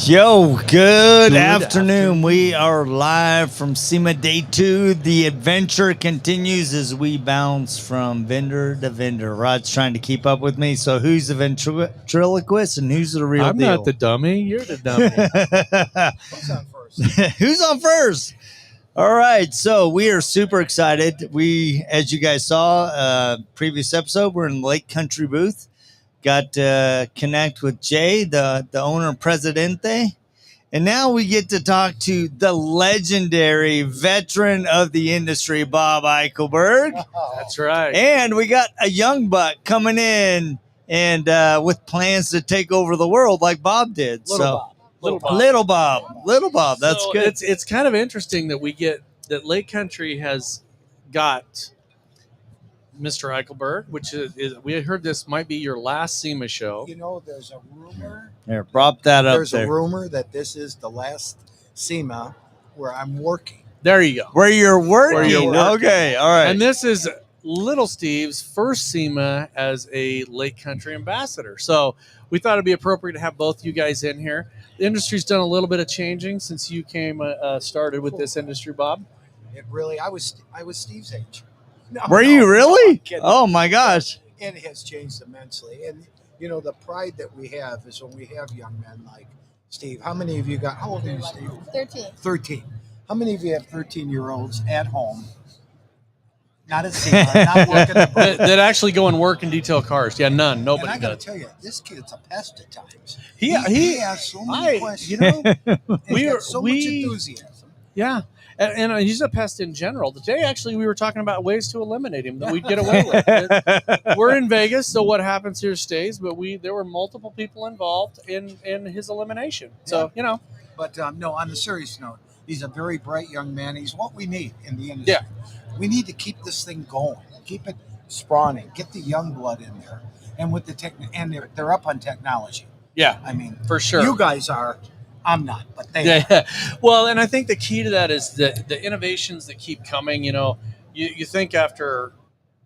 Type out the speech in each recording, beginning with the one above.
Yo, good afternoon. We are live from SEMA Day 2. The adventure continues as we bounce from vendor to vendor. Rod's trying to keep up with me. So who's the ventriloquist and who's the real I'm deal? not the dummy. You're the dummy. Who's on first? Who's on first? All right, so we are super excited. We, as you guys saw, previous episode, we're in Lake Country booth. Got to connect with Jay, the owner presidente. And now we get to talk to the legendary veteran of the industry, Bob Eichelberg. That's right. And we got a young buck coming in and with plans to take over the world like Bob did. Little Bob. That's So good. It's kind of interesting that Lake Country has got Mr. Eichelberg, which is we heard this might be your last SEMA show. You know, there's a rumor. Here, prop that up There's there. a rumor that this is the last SEMA where I'm working. There you go. Where you're working. working. Okay, all right. And this is Little Steve's first SEMA as a Lake Country ambassador. So we thought it'd be appropriate to have both you guys in here. The industry's done a little bit of changing since you came started with this industry, Bob. It really, I was Steve's age. No, Were no, you no, really? I'm kidding. Oh my gosh. It has changed immensely. And, you know, the pride that we have is when we have young men like Steve. How many of you got, how old are you, Steve? 13. 13. How many of you have 13-year-olds at home? Not at SEMA, not working the booth. that actually go and work and detail cars. Yeah, none. And Nobody I got to does. tell you, this kid's a pest at times. He has so many questions. You know, He's got so much enthusiasm. yeah. And he's a pest in general. Today, actually, we were talking about ways to eliminate him that we'd get away with. We're in Vegas, so what happens here stays. But there were multiple people involved in his elimination. So, you know. But no, on the serious note, he's a very bright young man. He's what we need in the industry. Yeah. We need to keep this thing going, keep it spawning, get the young blood in there, and with the and they're up on technology. Yeah, I mean, for sure. You guys are. I'm not, but they are. Yeah. Well, and I think the key to that is the innovations that keep coming. You know, you think after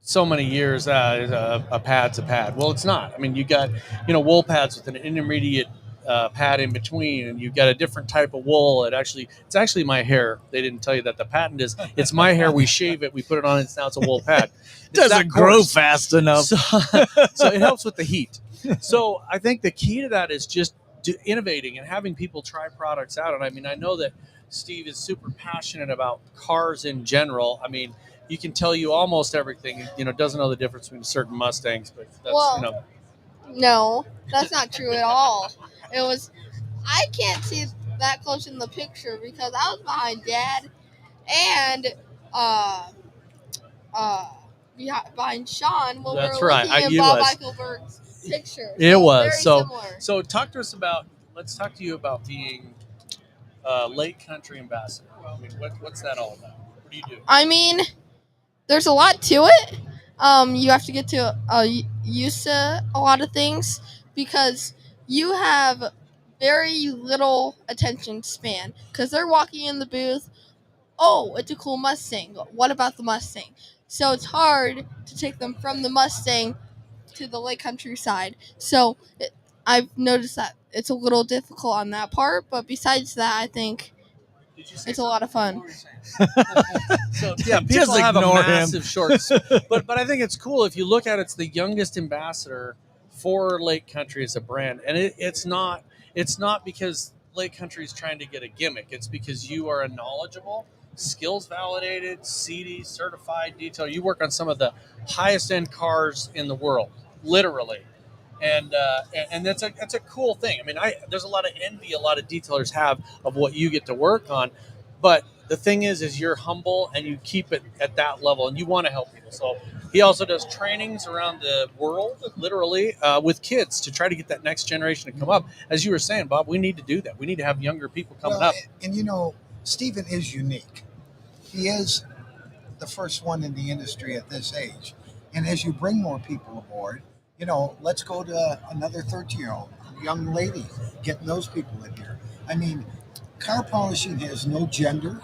so many years, a pad's a pad. Well, it's not. I mean, you got, wool pads with an intermediate pad in between, and you've got a different type of wool. It's actually my hair. They didn't tell you that the patent is it's my hair. We shave it, we put it on, and now it's a wool pad. It doesn't grow fast enough. So it helps with the heat. So I think the key to that is just innovating and having people try products out. And I mean, I know that Steve is super passionate about cars in general. I mean, you can tell you almost everything. Doesn't know the difference between certain Mustangs, but that's No, that's not true at all. I can't see that close in the picture because I was behind Dad and behind Sean when That's we were right. looking at You Bob was. Eichelberg's picture. It was. very So similar. So talk to us about. Let's talk to you about being Lake Country ambassador. I mean, what's that all about? What do you do? I mean, there's a lot to it. You have to get to used to a lot of things because you have very little attention span because they're walking in the booth. Oh, it's a cool Mustang. What about the Mustang? So it's hard to take them from the Mustang to the Lake Country side. So I've noticed that it's a little difficult on that part, but besides that, I think it's a lot of fun. So yeah, people Just have a ignore him. massive shorts, but I think it's cool if you look at it, it's the youngest ambassador for Lake Country as a brand, and it's not because Lake Country is trying to get a gimmick. It's because you are a knowledgeable, skills validated, CD certified detail. You work on some of the highest end cars in the world, literally. And that's a cool thing. I mean, there's a lot of envy a lot of detailers have of what you get to work on, but the thing is you're humble and you keep it at that level, and you want to help people. So he also does trainings around the world, literally, with kids to try to get that next generation to come up. As you were saying, Bob, we need to do that. We need to have younger people coming up. And Stephen is unique. He is the first one in the industry at this age, and as you bring more people aboard. Let's go to another 13-year-old young lady, getting those people in here. I mean, car polishing has no gender.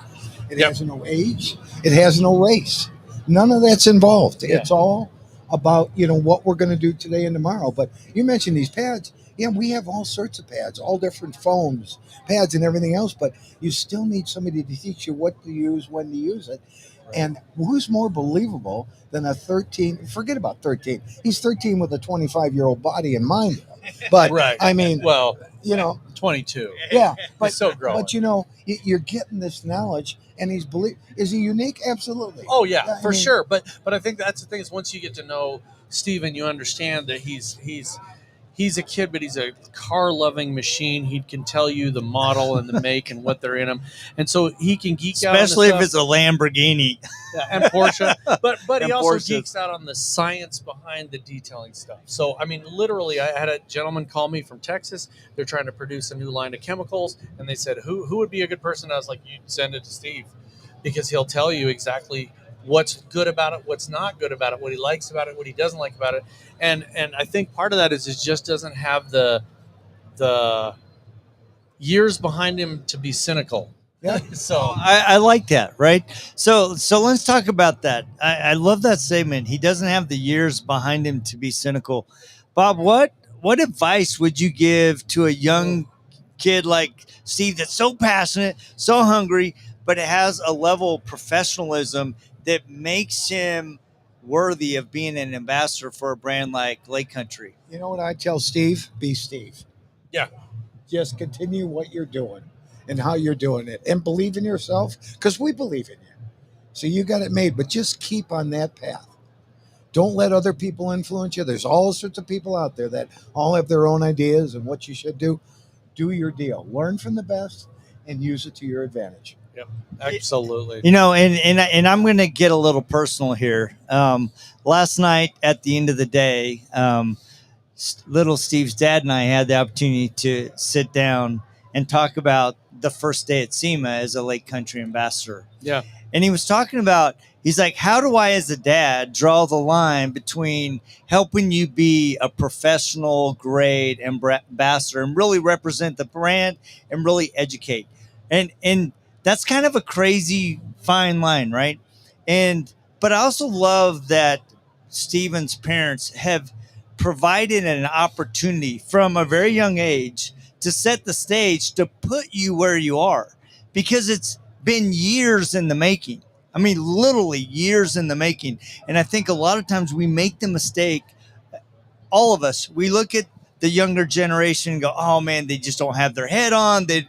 It has no age. It has no race. None of that's involved. Yeah. It's all about, what we're going to do today and tomorrow. But you mentioned these pads. Yeah, we have all sorts of pads, all different foams, pads, and everything else. But you still need somebody to teach you what to use, when to use it. And who's more believable than a 13? Forget about 13. He's 13 with a 25-year-old body and mind. But Right. I mean, Well, you know, 22. yeah. But He's still growing. but you're getting this knowledge, and is he unique? Absolutely. Oh yeah, I for mean, sure. But I think that's the thing is once you get to know Steven, you understand that he's a kid, but he's a car loving machine. He can tell you the model and the make and what they're in them, and so he can geek out. Especially if on the it's a Lamborghini. and Porsche, but he And also Porsches. geeks out on the science behind the detailing stuff. So I mean, literally, I had a gentleman call me from Texas. They're trying to produce a new line of chemicals, and they said, "Who would be a good person?" I was like, "You send it to Steve, because he'll tell you exactly what's good about it, what's not good about it, what he likes about it, what he doesn't like about it." And I think part of that is it just doesn't have the years behind him to be cynical. Yeah. So I like that, right? So let's talk about that. I love that statement. He doesn't have the years behind him to be cynical. Bob, what advice would you give to a young kid like Steve that's so passionate, so hungry, but it has a level of professionalism that makes him worthy of being an ambassador for a brand like Lake Country? You know what I tell Steve? Be Steve. yeah, Just continue what you're doing and how you're doing it, and believe in yourself, because we believe in you. So you got it made, but just keep on that path. Don't let other people influence you. There's all sorts of people out there that all have their own ideas and what you should do. Do your deal. Learn from the best and use it to your advantage. yep, absolutely. You know, and I'm going to get a little personal here. Last night, at the end of the day, little Steve's dad and I had the opportunity to sit down and talk about the first day at SEMA as a Lake Country ambassador. Yeah, And he was talking about, he's like, how do I, as a dad, draw the line between helping you be a professional grade ambassador and really represent the brand and really educate? And that's kind of a crazy fine line, right? But I also love that Steven's parents have provided an opportunity from a very young age to set the stage to put you where you are, because it's been years in the making. I mean, literally years in the making. And I think a lot of times we make the mistake, all of us, we look at the younger generation and go, oh man, they just don't have their head on. They're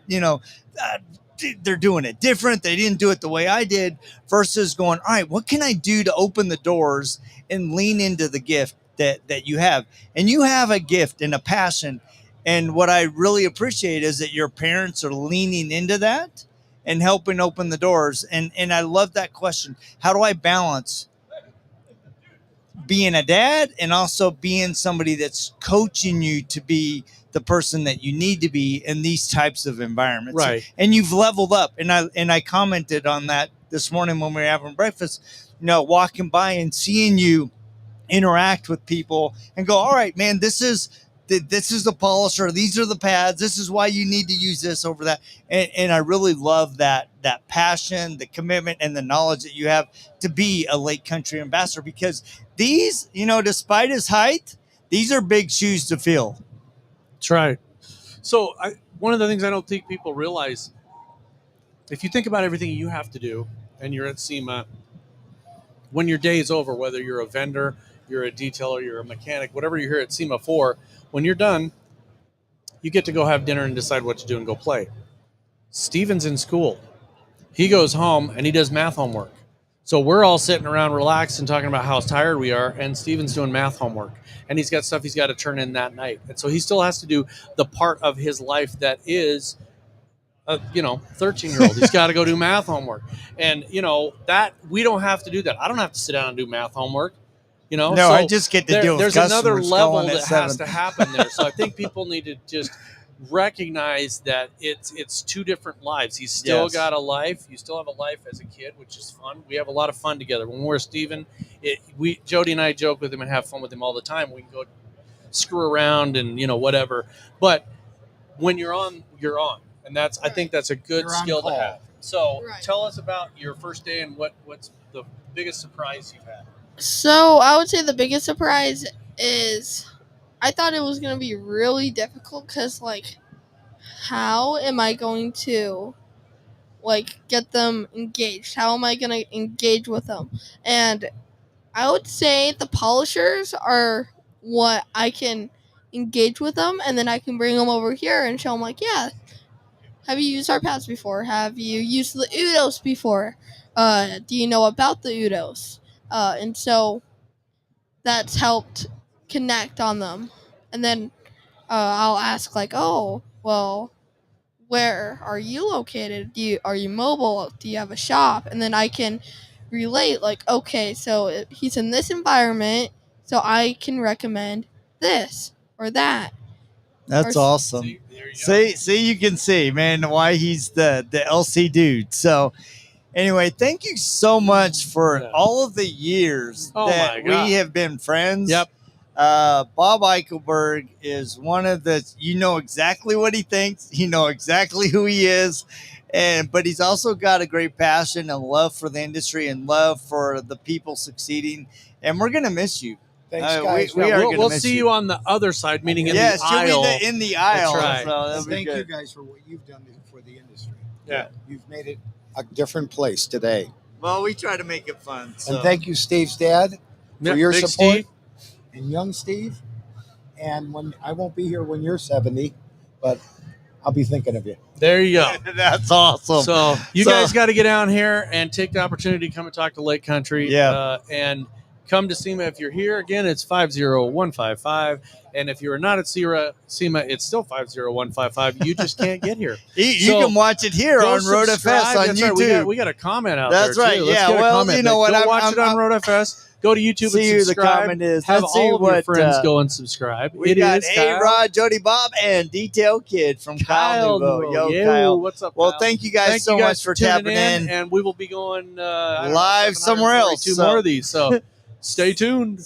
doing it different. They didn't do it the way I did, versus going, all right, what can I do to open the doors and lean into the gift that you have? And you have a gift and a passion. And what I really appreciate is that your parents are leaning into that and helping open the doors. And I love that question. How do I balance being a dad and also being somebody that's coaching you to be the person that you need to be in these types of environments? Right. And you've leveled up. And I commented on that this morning when we were having breakfast, walking by and seeing you interact with people and go, all right, man, this is the polisher. These are the pads. This is why you need to use this over that. And I really love that passion, the commitment, and the knowledge that you have to be a Lake Country ambassador, because these, despite his height, these are big shoes to fill. that's right. So one of the things I don't think people realize, if you think about everything you have to do and you're at SEMA, when your day is over, whether you're a vendor, you're a detailer, you're a mechanic, whatever you're here at SEMA for, when you're done, you get to go have dinner and decide what to do and go play. Steven's in school. He goes home and he does math homework. So we're all sitting around relaxed and talking about how tired we are, and Steven's doing math homework. And he's got stuff he's got to turn in that night. And so he still has to do the part of his life that is 13-year-old. He's got to go do math homework. And, that we don't have to do that. I don't have to sit down and do math homework. No, so I just get to deal with there's another customers level calling at that has 7. to happen there. So I think people need to just recognize that it's two different lives. He's still Yes. got a life. You still have a life as a kid, which is fun. We have a lot of fun together. When we're Steven, Jody and I joke with him and have fun with him all the time. We can go screw around and whatever. But when you're on, you're on, and I think that's a good You're on skill to call. have. So Right. tell us about your first day and what's the biggest surprise you've had. So I would say the biggest surprise is I thought it was going to be really difficult because, like, how am I going to, like, get them engaged? How am I going to engage with them? And I would say the polishers are what I can engage with them, and then I can bring them over here and show them, like, yeah, have you used our pads before? Have you used the Udos before? Do you know about the Udos? And so that's helped connect on them. And then I'll ask, like, oh, well, where are you located? Are you mobile? Do you have a shop? And then I can relate, like, okay, so he's in this environment, so I can recommend this or that. That's Or- awesome. See, there you go. See, you can see, man, why he's the LC dude. So, anyway, thank you so much for Yeah. all of the years Oh that my God. we have been friends. Yep. Bob Eichelberg is one of the. You know exactly what he thinks. You know exactly who he is, but he's also got a great passion and love for the industry and love for the people succeeding. And we're gonna miss you. Thanks, guys. We are we'll gonna miss see you on the other side, meaning in Yes, the you'll aisle. be in the aisle. right. So that'll And be thank you good. guys for what you've done for the industry. Yeah. You've made it a different place today. Well, we try to make it fun. So. And thank you, Steve's dad, for Yep, your Big support, Steve. and young Steve. And when I won't be here when you're 70, but I'll be thinking of you. There you go. That's awesome. So you So- guys got to get down here and take the opportunity to come and talk to Lake Country. Yeah. And come to SEMA if you're here. Again, it's 50155. And if you're not at SEMA, it's still 50155. You just can't get here. You So, can watch it here Go on Road subscribe. FS on That's YouTube. right. We got a comment out That's there. right. Too. Let's Yeah, get a well, comment. you know what? Go I'm- watch it on I'm- Road FS. Go to YouTube See and who the subscribe. comment is. Have Let's see all of your what, friends go and subscribe. We It got is Kyle. A-Rod, Jody Bob, and Detail Kid from Kyle Nouveau. Nouveau. Yo, Kyle. What's up, Well, Kyle? thank you guys Thank so you guys much for tuning tapping in. and we will be going Live somewhere else, 2 so- more of these. So stay tuned.